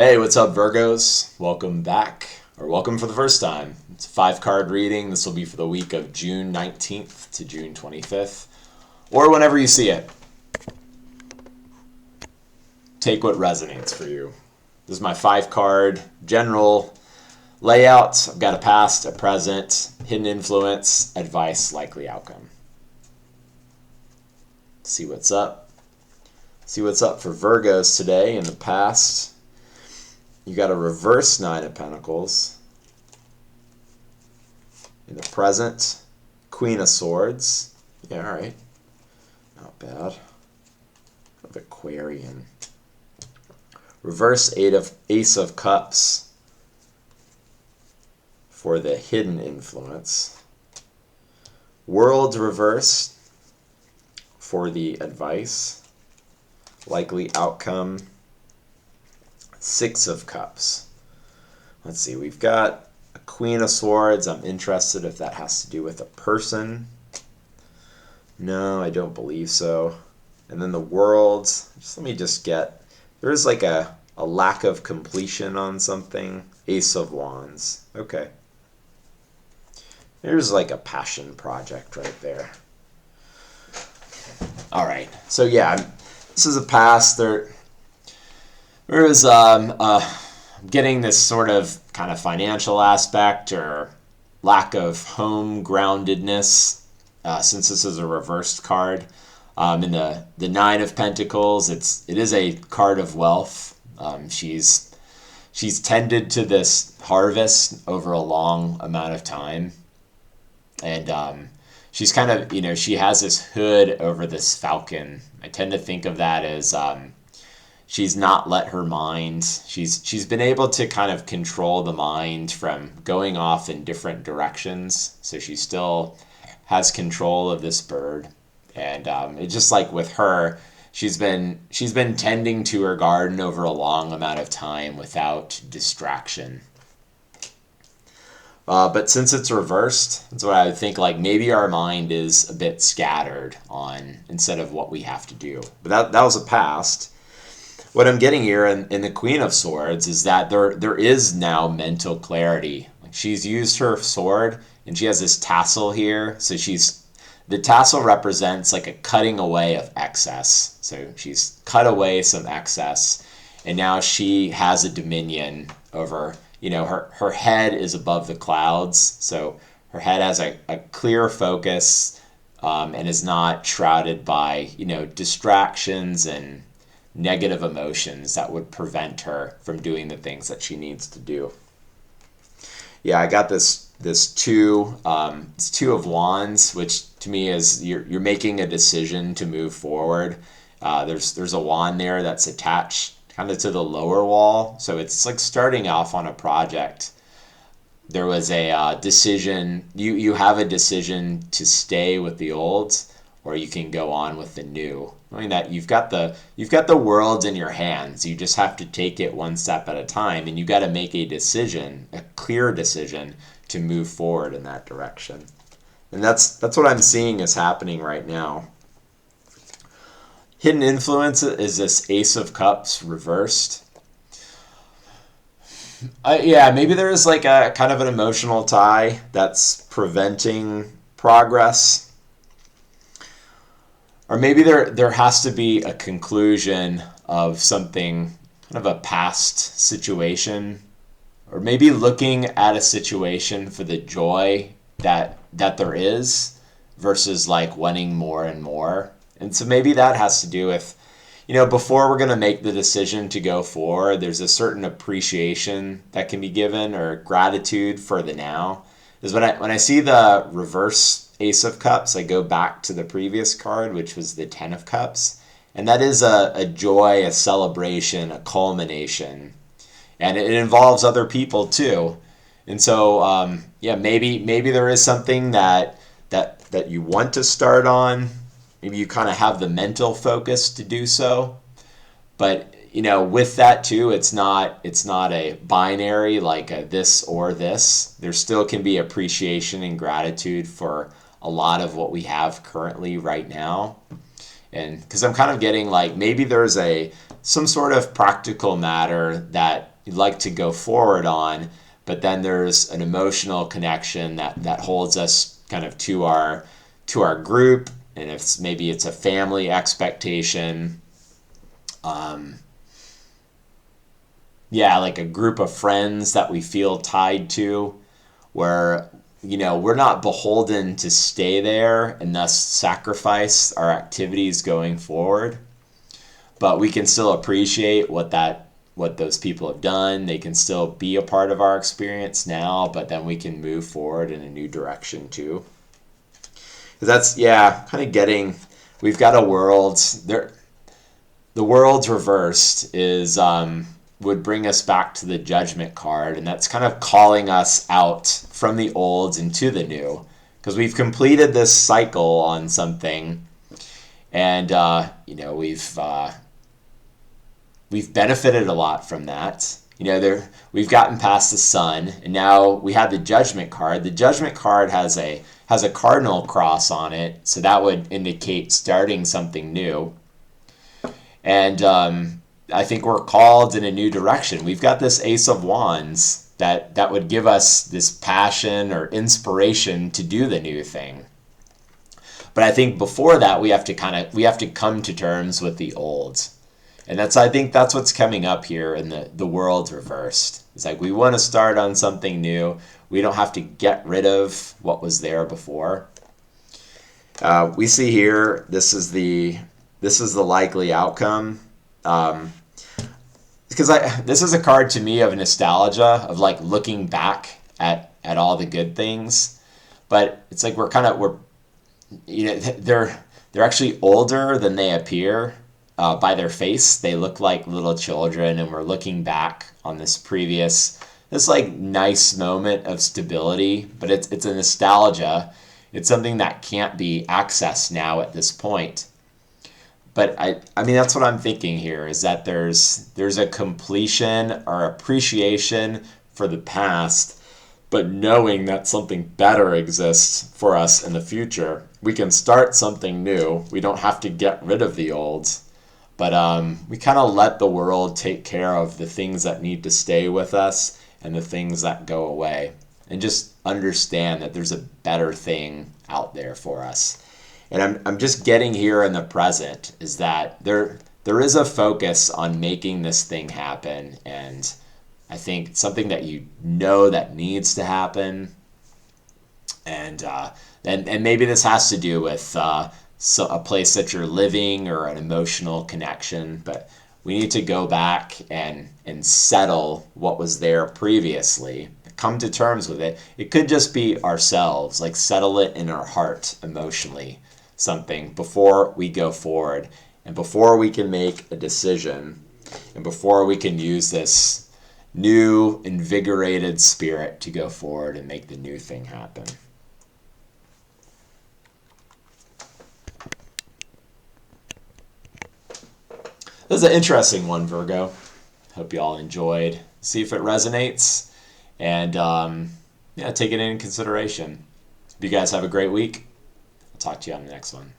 Hey, what's up, Virgos? Welcome back, or welcome for the first time. It's a 5-card reading. This will be for the week of June 19th to June 25th, or whenever you see it. Take what resonates for you. This is my 5-card general layout. I've got a past, a present, hidden influence, advice, likely outcome. See what's up. See what's up for Virgos today in the past. You got a reverse 9 of Pentacles. In the present, Queen of Swords. Yeah, all right. Not bad. Of Aquarian. Reverse Ace of Cups for the hidden influence. World reversed for the advice. Likely outcome. 6 of Cups. Let's see, we've got a Queen of Swords. I'm interested if that has to do with a person. No, I don't believe so. And then the World, let me get, there's like a lack of completion on something. Ace of Wands. Okay. There's like a passion project right there. All right, so yeah, this is a past. There is getting this sort of kind of financial aspect or lack of home groundedness, since this is a reversed card. In the 9 of Pentacles, it is a card of wealth. She's tended to this harvest over a long amount of time, and she's kind of, she has this hood over this falcon. I tend to think of that as she's not let her mind, she's been able to kind of control the mind from going off in different directions. So she still has control of this bird. And it's just like with her, she's been tending to her garden over a long amount of time without distraction. But since it's reversed, that's what I would think, like maybe our mind is a bit scattered on instead of what we have to do. But that was a past. What I'm getting here in the Queen of Swords is that there is now mental clarity. Like she's used her sword and she has this tassel here. So the tassel represents like a cutting away of excess. So she's cut away some excess and now she has a dominion over, her head is above the clouds. So her head has a clear focus and is not shrouded by, distractions and negative emotions that would prevent her from doing the things that she needs to do. Yeah, I got this 2, it's 2 of Wands, which to me is you're making a decision to move forward. There's a wand there that's attached kind of to the lower wall, so it's like starting off on a project. There was a decision. You have a decision to stay with the old, or you can go on with the new. Knowing that you've got the world in your hands. You just have to take it one step at a time, and you got to make a decision, a clear decision, to move forward in that direction. And that's what I'm seeing is happening right now. Hidden influence is this Ace of Cups reversed. Yeah, maybe there is like a kind of an emotional tie that's preventing progress. Or maybe there has to be a conclusion of something, kind of a past situation. Or maybe looking at a situation for the joy that there is versus like wanting more and more. And so maybe that has to do with, before we're going to make the decision to go forward, there's a certain appreciation that can be given or gratitude for the now. Because when I see the reverse Ace of Cups, I go back to the previous card, which was the 10 of Cups. And that is a joy, a celebration, a culmination. And it involves other people too. And so, maybe there is something that you want to start on. Maybe you kind of have the mental focus to do so. But, with that too, it's not a binary like a this or this. There still can be appreciation and gratitude for a lot of what we have currently right now. And because I'm kind of getting like maybe there's a some sort of practical matter that you'd like to go forward on, but then there's an emotional connection that holds us kind of to our group, and if maybe it's a family expectation, yeah, like a group of friends that we feel tied to, where we're not beholden to stay there and thus sacrifice our activities going forward, but we can still appreciate what those people have done. They can still be a part of our experience now, but then we can move forward in a new direction too. 'Cause that's, yeah, kind of getting, we've got a world there. The world's reversed is would bring us back to the judgment card, and that's kind of calling us out from the old into the new, because we've completed this cycle on something, and we've benefited a lot from that. We've gotten past the sun, and now we have the judgment card. The judgment card has a cardinal cross on it, so that would indicate starting something new. And I think we're called in a new direction. We've got this Ace of Wands that would give us this passion or inspiration to do the new thing. But I think before that, we have to come to terms with the old. And I think that's what's coming up here in the world reversed. It's like we want to start on something new. We don't have to get rid of what was there before. We see here, this is the likely outcome. Because this is a card to me of nostalgia, of like looking back at all the good things. But it's like they're actually older than they appear. By their face, they look like little children, and we're looking back on this like nice moment of stability, but it's a nostalgia. It's something that can't be accessed now at this point. But I mean, that's what I'm thinking here, is that there's a completion or appreciation for the past, but knowing that something better exists for us in the future. We can start something new. We don't have to get rid of the old. But we kind of let the world take care of the things that need to stay with us and the things that go away. And just understand that there's a better thing out there for us. And I'm just getting here in the present, is that there is a focus on making this thing happen. And I think something that that needs to happen. And maybe this has to do with a place that you're living or an emotional connection, but we need to go back and settle what was there previously, come to terms with it. It could just be ourselves, like settle it in our heart emotionally, something, before we go forward and before we can make a decision and before we can use this new invigorated spirit to go forward and make the new thing happen. This is an interesting one, Virgo. Hope you all enjoyed. See if it resonates, and take it into consideration. Hope you guys have a great week. I'll talk to you on the next one.